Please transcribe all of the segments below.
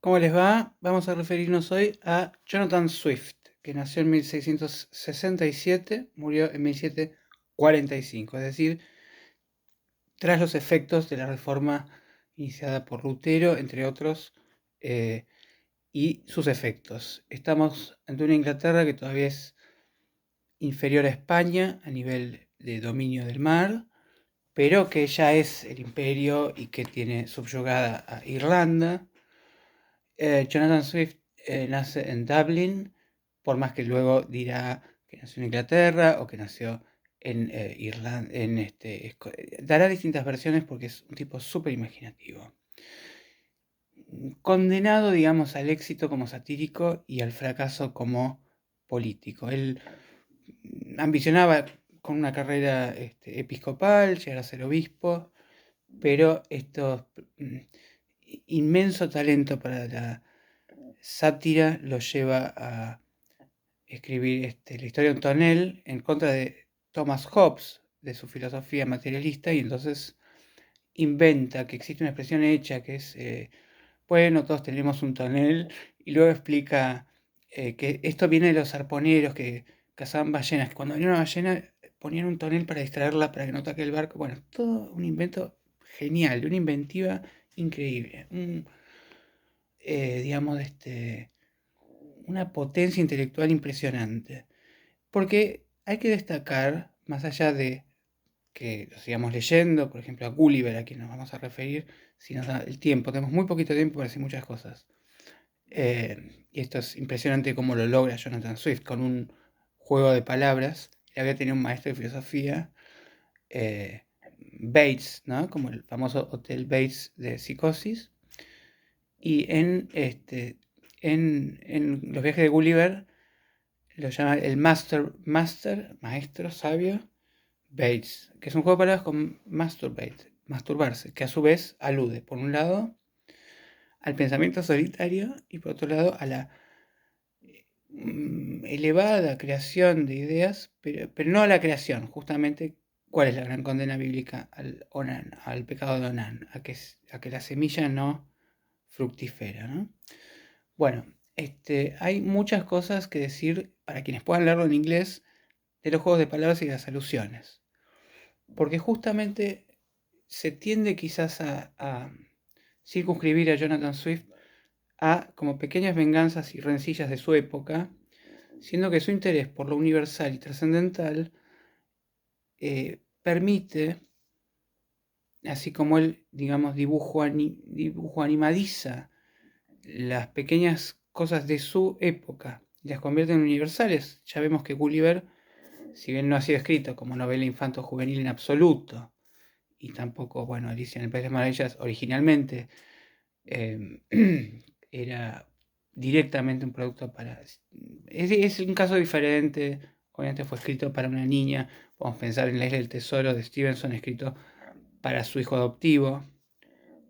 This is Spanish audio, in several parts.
¿Cómo les va? Vamos a referirnos hoy a Jonathan Swift, que nació en 1667, murió en 1745, es decir, tras los efectos de la reforma iniciada por Lutero, entre otros, eh, y sus efectos. Estamos ante una Inglaterra que todavía es inferior a España a nivel de dominio del mar, pero que ya es el imperio y que tiene subyugada a Irlanda. Jonathan Swift nace en Dublín, por más que luego dirá que nació en Inglaterra o que nació en Irlanda, dará distintas versiones porque es un tipo súper imaginativo. Condenado, digamos, al éxito como satírico y al fracaso como político. Él ambicionaba con una carrera episcopal, llegar a ser obispo, pero inmenso talento para la sátira lo lleva a escribir la historia de un tonel en contra de Thomas Hobbes, de su filosofía materialista, y entonces inventa que existe una expresión hecha que es, bueno, todos tenemos un tonel, y luego explica que esto viene de los arponeros que cazaban ballenas, que cuando venía una ballena ponían un tonel para distraerla, para que no ataque el barco. Bueno, todo un invento genial, una inventiva increíble, digamos, una potencia intelectual impresionante. Porque hay que destacar, más allá de que lo sigamos leyendo, por ejemplo a Gulliver, a quien nos vamos a referir, si nos da el tiempo, tenemos muy poquito tiempo para decir muchas cosas. Y esto es impresionante cómo lo logra Jonathan Swift con un juego de palabras. Él había tenido un maestro de filosofía, eh, Bates, ¿no? Como el famoso Hotel Bates de Psicosis. Y en los viajes de Gulliver lo llama el maestro sabio Bates, que es un juego de palabras con masturbate, masturbarse, que a su vez alude, por un lado, al pensamiento solitario y por otro lado a la elevada creación de ideas, pero no a la creación, justamente. ¿Cuál es la gran condena bíblica al pecado de Onán? A que la semilla no fructifera, ¿no? Bueno, hay muchas cosas que decir para quienes puedan leerlo en inglés de los juegos de palabras y las alusiones. Porque justamente se tiende quizás a circunscribir a Jonathan Swift a como pequeñas venganzas y rencillas de su época, siendo que su interés por lo universal y trascendental permite, así como él, digamos, dibujo animadiza las pequeñas cosas de su época y las convierte en universales. Ya vemos que Gulliver, si bien no ha sido escrito como novela infanto-juvenil en absoluto, y tampoco, bueno, Alicia en el País de las Maravillas originalmente eh, era directamente un producto para... Es un caso diferente, obviamente fue escrito para una niña, podemos pensar en La Isla del Tesoro de Stevenson, escrito para su hijo adoptivo,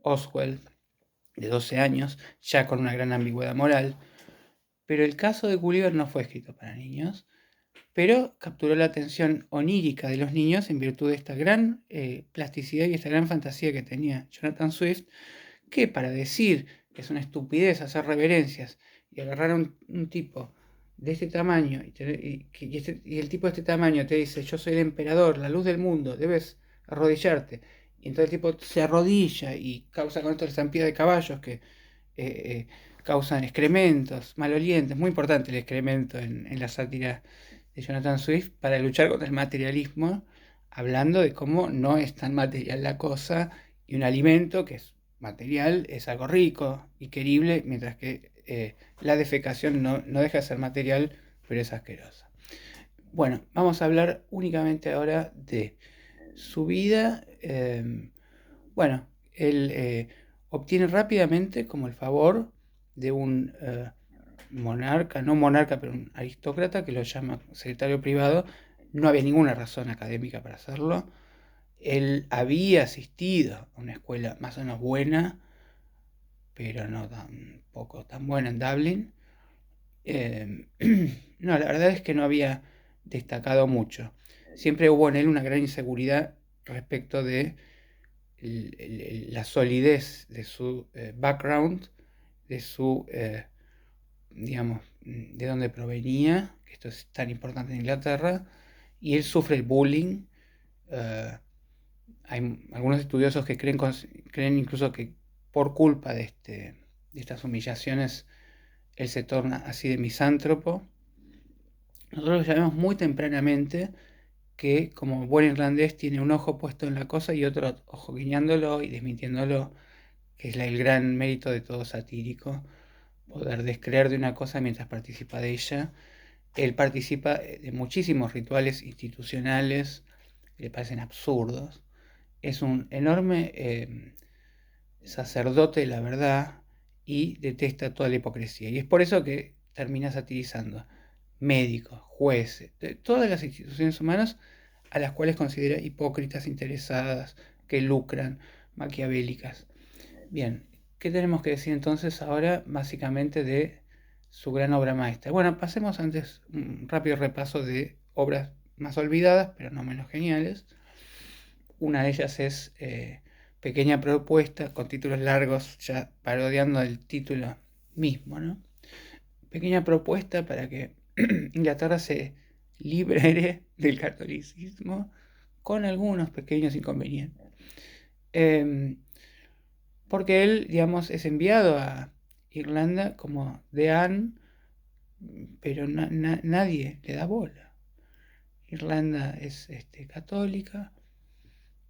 Oswald, de 12 años, ya con una gran ambigüedad moral, pero el caso de Gulliver no fue escrito para niños, pero capturó la atención onírica de los niños en virtud de esta gran plasticidad y esta gran fantasía que tenía Jonathan Swift, que para decir que es una estupidez hacer reverencias y agarrar a un tipo de este tamaño y el tipo de este tamaño te dice: yo soy el emperador, la luz del mundo, debes arrodillarte, y entonces el tipo se arrodilla y causa con esto la estampida de caballos que eh, causan excrementos malolientes, muy importante el excremento en la sátira de Jonathan Swift, para luchar contra el materialismo, hablando de cómo no es tan material la cosa, y un alimento que es material es algo rico y querible, mientras que la defecación no deja de ser material, pero es asquerosa. Bueno, vamos a hablar únicamente ahora de su vida. Bueno, él obtiene rápidamente como el favor de un monarca, no monarca, pero un aristócrata que lo llama secretario privado. No había ninguna razón académica para hacerlo. Él había asistido a una escuela más o menos buena, pero no tampoco tan buena en Dublín. Eh, no, la verdad es que no había destacado mucho. Siempre hubo en él una gran inseguridad respecto de la solidez de su background, de su, digamos, de dónde provenía, que esto es tan importante en Inglaterra, y él sufre el bullying. Hay algunos estudiosos que creen incluso que por culpa de estas humillaciones él se torna así de misántropo. Nosotros lo sabemos muy tempranamente que como buen irlandés tiene un ojo puesto en la cosa y otro ojo guiñándolo y desmintiéndolo, que es el gran mérito de todo satírico, poder descreer de una cosa mientras participa de ella. Él participa de muchísimos rituales institucionales que le parecen absurdos. Es un enorme sacerdote de la verdad y detesta toda la hipocresía. Y es por eso que termina satirizando médicos, jueces, todas las instituciones humanas a las cuales considera hipócritas, interesadas, que lucran, maquiavélicas. Bien, ¿qué tenemos que decir entonces ahora básicamente de su gran obra maestra? Bueno, pasemos antes un rápido repaso de obras más olvidadas, pero no menos geniales. Una de ellas es Pequeña Propuesta, con títulos largos, ya parodiando el título mismo, ¿no? Pequeña Propuesta para que Inglaterra se libre del catolicismo con algunos pequeños inconvenientes. Porque él, digamos, es enviado a Irlanda como deán, pero nadie le da bola. Irlanda es católica,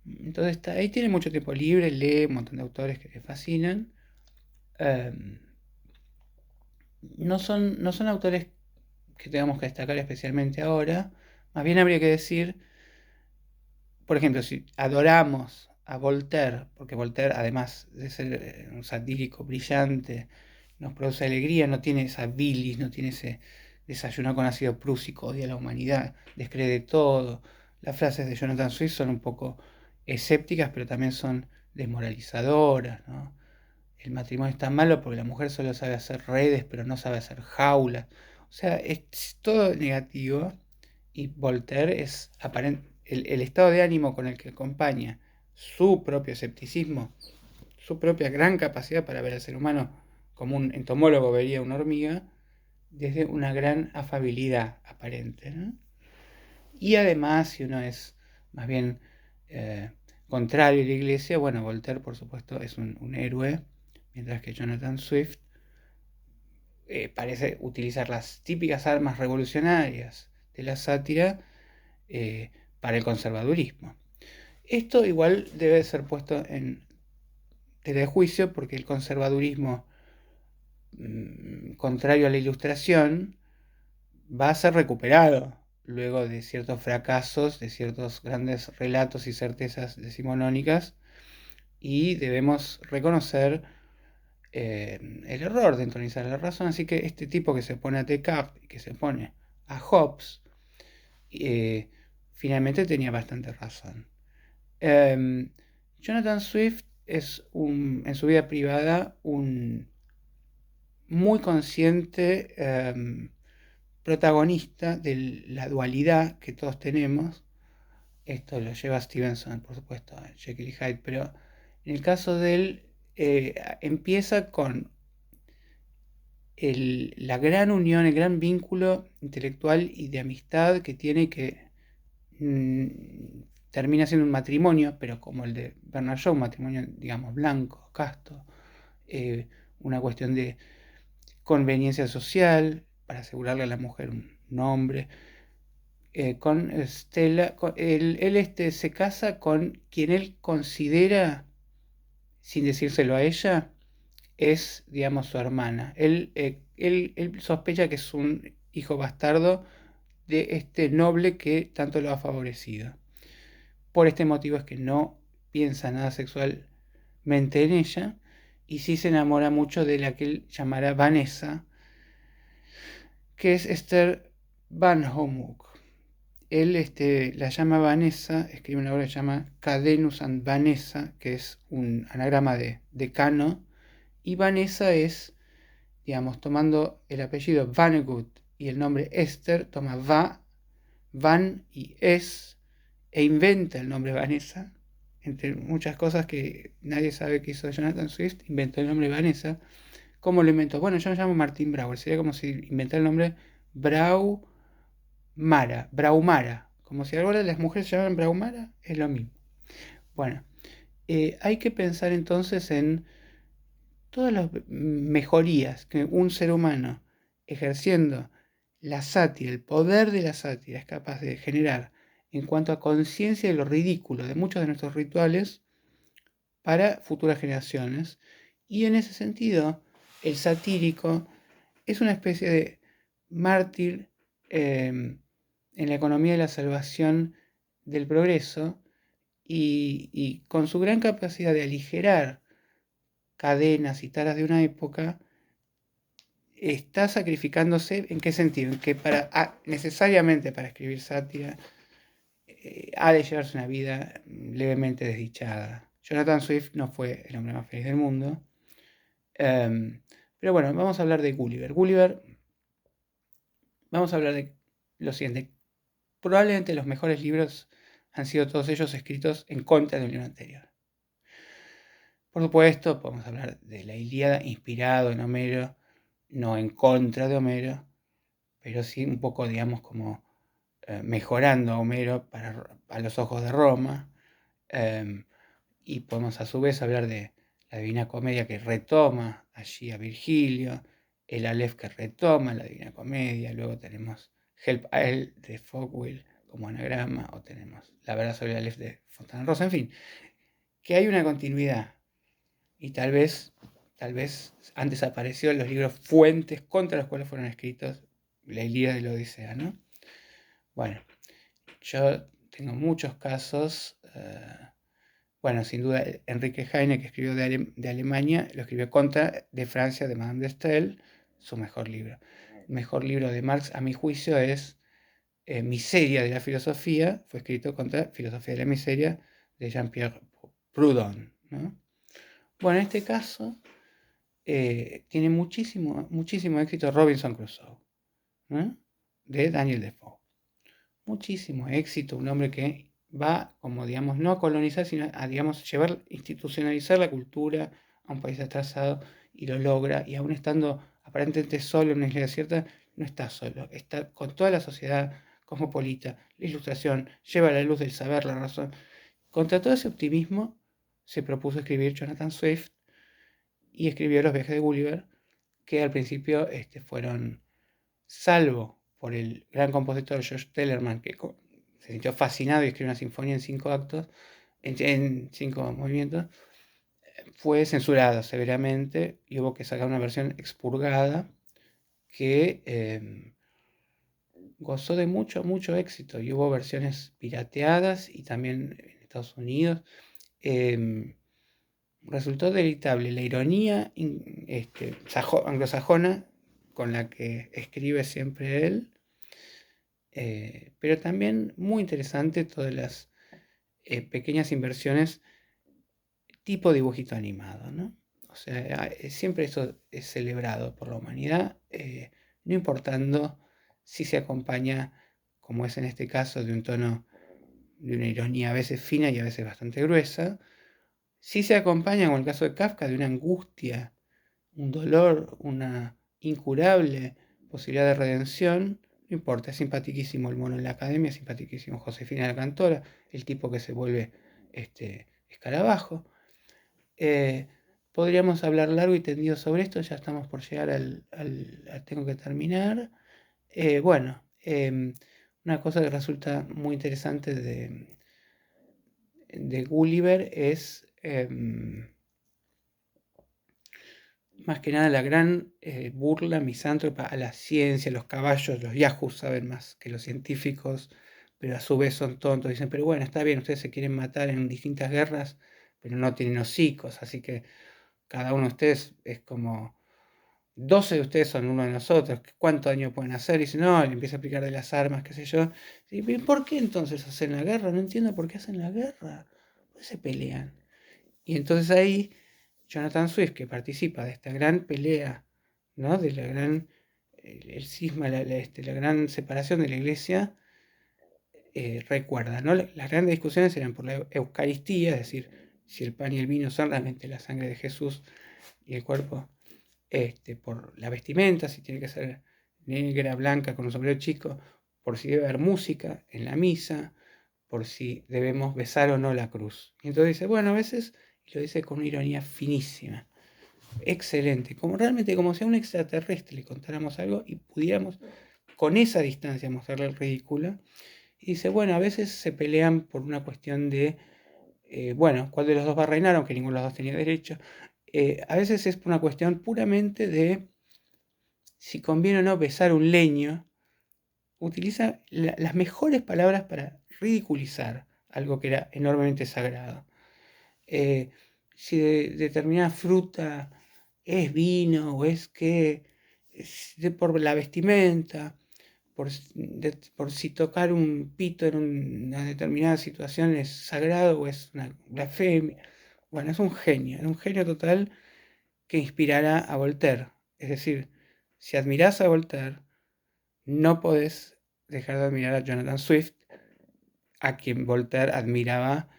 entonces ahí tiene mucho tiempo libre, lee un montón de autores que le fascinan. Um, no son autores que tengamos que destacar especialmente ahora, más bien habría que decir, por ejemplo, si adoramos a Voltaire, porque Voltaire, además de ser un satírico brillante, nos produce alegría, no tiene esa bilis, no tiene ese desayuno con ácido prúsico, odia a la humanidad, descree de todo. Las frases de Jonathan Swift son un poco escépticas, pero también son desmoralizadoras, ¿no? El matrimonio está malo porque la mujer solo sabe hacer redes, pero no sabe hacer jaulas. O sea, es todo negativo. Y Voltaire es aparente, el estado de ánimo con el que acompaña su propio escepticismo, su propia gran capacidad para ver al ser humano como un entomólogo vería una hormiga, desde una gran afabilidad aparente, ¿no? Y además, si uno es más bien contrario a la iglesia, bueno, Voltaire, por supuesto, es un héroe, mientras que Jonathan Swift parece utilizar las típicas armas revolucionarias de la sátira para el conservadurismo. Esto igual debe ser puesto en tela de juicio porque el conservadurismo contrario a la ilustración va a ser recuperado luego de ciertos fracasos, de ciertos grandes relatos y certezas decimonónicas, y debemos reconocer el error de entronizar la razón. Así que este tipo que se pone a Descartes y que se pone a Hobbes, finalmente tenía bastante razón. Jonathan Swift es en su vida privada un muy consciente protagonista de la dualidad que todos tenemos. Esto lo lleva Stevenson, por supuesto, a Jekyll y Hyde, pero en el caso de él empieza con la gran unión, el gran vínculo intelectual y de amistad que tiene, que termina siendo un matrimonio, pero como el de Bernard Shaw, un matrimonio, digamos, blanco, casto, una cuestión de conveniencia social para asegurarle a la mujer un nombre. Con Stella, él se casa con quien él considera, sin decírselo a ella, es, digamos, su hermana. Él sospecha que es un hijo bastardo de este noble que tanto lo ha favorecido. Por este motivo es que no piensa nada sexualmente en ella y sí se enamora mucho de la que él llamará Vanessa, que es Esther Van Homouk. Él la llama Vanessa, escribe una obra que se llama Cadenus and Vanessa, que es un anagrama de decano, y Vanessa es, digamos, tomando el apellido Vonnegut y el nombre Esther, toma Van y Es, e inventa el nombre Vanessa. Entre muchas cosas que nadie sabe que hizo Jonathan Swift, inventó el nombre Vanessa, ¿Cómo lo inventó? Bueno, yo me llamo Martín Brauer. Sería como si inventara el nombre Braumara. Como si ahora las mujeres se llaman Braumara, es lo mismo. Bueno, hay que pensar entonces en todas las mejorías que un ser humano ejerciendo la sátira, el poder de la sátira es capaz de generar en cuanto a conciencia de lo ridículo de muchos de nuestros rituales para futuras generaciones. Y en ese sentido, el satírico es una especie de mártir en la economía de la salvación del progreso y con su gran capacidad de aligerar cadenas y taras de una época, está sacrificándose. ¿En qué sentido? En que necesariamente para escribir sátira ha de llevarse una vida levemente desdichada. Jonathan Swift no fue el hombre más feliz del mundo. Pero bueno, vamos a hablar de Gulliver. Vamos a hablar de lo siguiente. Probablemente los mejores libros han sido todos ellos escritos en contra del libro anterior. Por supuesto, podemos hablar de la Ilíada inspirado en Homero, no en contra de Homero, pero sí un poco, digamos, como mejorando a Homero a los ojos de Roma. Y podemos a su vez hablar de la Divina Comedia que retoma allí a Virgilio, el Aleph que retoma la Divina Comedia, luego tenemos Help a él de Fogwill como anagrama, o tenemos La verdad sobre el Aleph de Fontana Rosa, en fin, que hay una continuidad y tal vez han desaparecido los libros fuentes contra los cuales fueron escritos la Ilíada y la Odisea, ¿no? Bueno, yo tengo muchos casos. Bueno, sin duda, Enrique Heine, que escribió de Alemania, lo escribió contra de Francia, de Madame de Staël, su mejor libro. El mejor libro de Marx, a mi juicio, es Miseria de la filosofía, fue escrito contra Filosofía de la miseria de Jean-Pierre Proudhon, ¿no? Bueno, en este caso tiene muchísimo éxito Robinson Crusoe, ¿no? De Daniel Defoe. Muchísimo éxito, un hombre que va, como digamos, no a colonizar, sino a, digamos, institucionalizar la cultura a un país atrasado, y lo logra, y aún estando aparentemente solo en una isla desierta, no está solo, está con toda la sociedad cosmopolita, la ilustración, lleva la luz del saber, la razón. Contra todo ese optimismo se propuso escribir Jonathan Swift, y escribió Los viajes de Gulliver, que al principio fueron, salvo por el gran compositor George Telemann, que se sintió fascinado y escribió una sinfonía en 5 actos, en 5 movimientos, fue censurada severamente y hubo que sacar una versión expurgada que gozó de mucho éxito, y hubo versiones pirateadas y también en Estados Unidos. Resultó deleitable la ironía anglosajona con la que escribe siempre él, pero también muy interesante todas las pequeñas inversiones tipo dibujito animado, ¿no? O sea, siempre eso es celebrado por la humanidad, no importando si se acompaña, como es en este caso, de un tono, de una ironía a veces fina y a veces bastante gruesa, si se acompaña, como en el caso de Kafka, de una angustia, un dolor, una incurable posibilidad de redención. No importa, es simpaticísimo el mono en la academia, es simpaticísimo Josefina la cantora, el tipo que se vuelve escarabajo. Podríamos hablar largo y tendido sobre esto, ya estamos por llegar tengo que terminar. Bueno, una cosa que resulta muy interesante de Gulliver es más que nada la gran burla misántropa a la ciencia. Los caballos, los yahoos saben más que los científicos, pero a su vez son tontos. Dicen, pero bueno, está bien, ustedes se quieren matar en distintas guerras, pero no tienen hocicos, así que cada uno de ustedes es como 12 de ustedes son uno de nosotros. ¿Cuánto daño pueden hacer? Y dice, no, le empieza a explicar de las armas, qué sé yo. Y, ¿por qué entonces hacen la guerra? No entiendo por qué hacen la guerra. ¿Por qué se pelean? Y entonces ahí Jonathan Swift, que participa de esta gran pelea, ¿no? De la gran, el cisma, la gran separación de la iglesia, recuerda, ¿no? Las grandes discusiones eran por la Eucaristía, es decir, si el pan y el vino son realmente la sangre de Jesús y el cuerpo por la vestimenta, si tiene que ser negra, blanca, con un sombrero chico, por si debe haber música en la misa, por si debemos besar o no la cruz. Y entonces dice, bueno, a veces, y lo dice con una ironía finísima, excelente, como realmente como si a un extraterrestre le contáramos algo y pudiéramos con esa distancia mostrarle el ridículo. Y dice, bueno, a veces se pelean por una cuestión de, bueno, cuál de los dos va a reinar, aunque ninguno de los dos tenía derecho. A veces es por una cuestión puramente de si conviene o no besar un leño. Utiliza las mejores palabras para ridiculizar algo que era enormemente sagrado. Eh, si determinada fruta es vino o es que por la vestimenta, por si tocar un pito en una determinada situación es sagrado o es una blasfemia. Bueno, es un genio total que inspirará a Voltaire. Es decir, si admirás a Voltaire, no podés dejar de admirar a Jonathan Swift, a quien Voltaire admiraba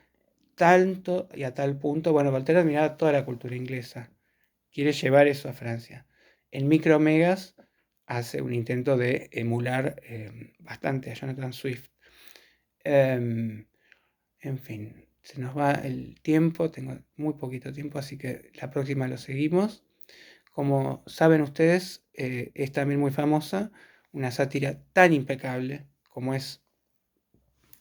tanto y a tal punto. Bueno, Voltaire admiraba toda la cultura inglesa. Quiere llevar eso a Francia. En Micromegas hace un intento de emular bastante a Jonathan Swift. En fin, se nos va el tiempo, tengo muy poquito tiempo, así que la próxima lo seguimos. Como saben ustedes, es también muy famosa una sátira tan impecable como es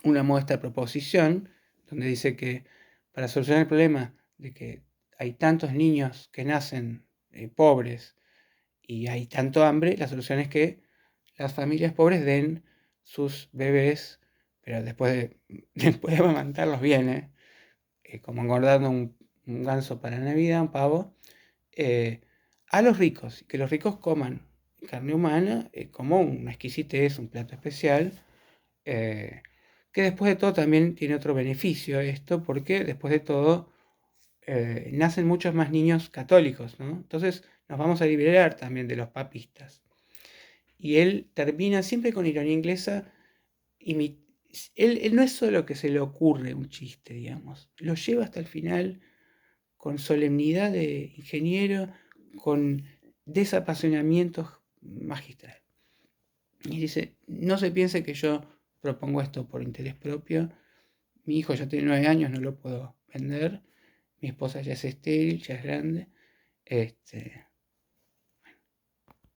una modesta proposición, donde dice que para solucionar el problema de que hay tantos niños que nacen pobres y hay tanto hambre, la solución es que las familias pobres den sus bebés, pero después de amamantarlos bien, como engordando un ganso para Navidad, un pavo, eh, a los ricos, que los ricos coman carne humana como una exquisitez, un plato especial, eh, que después de todo también tiene otro beneficio esto, porque después de todo nacen muchos más niños católicos, ¿no? Entonces nos vamos a liberar también de los papistas. Y él termina siempre con ironía inglesa, él no es solo que se le ocurre un chiste, digamos, lo lleva hasta el final con solemnidad de ingeniero, con desapasionamiento magistral. Y dice, no se piense que yo propongo esto por interés propio, mi hijo ya tiene 9 años, no lo puedo vender, mi esposa ya es estéril, ya es grande,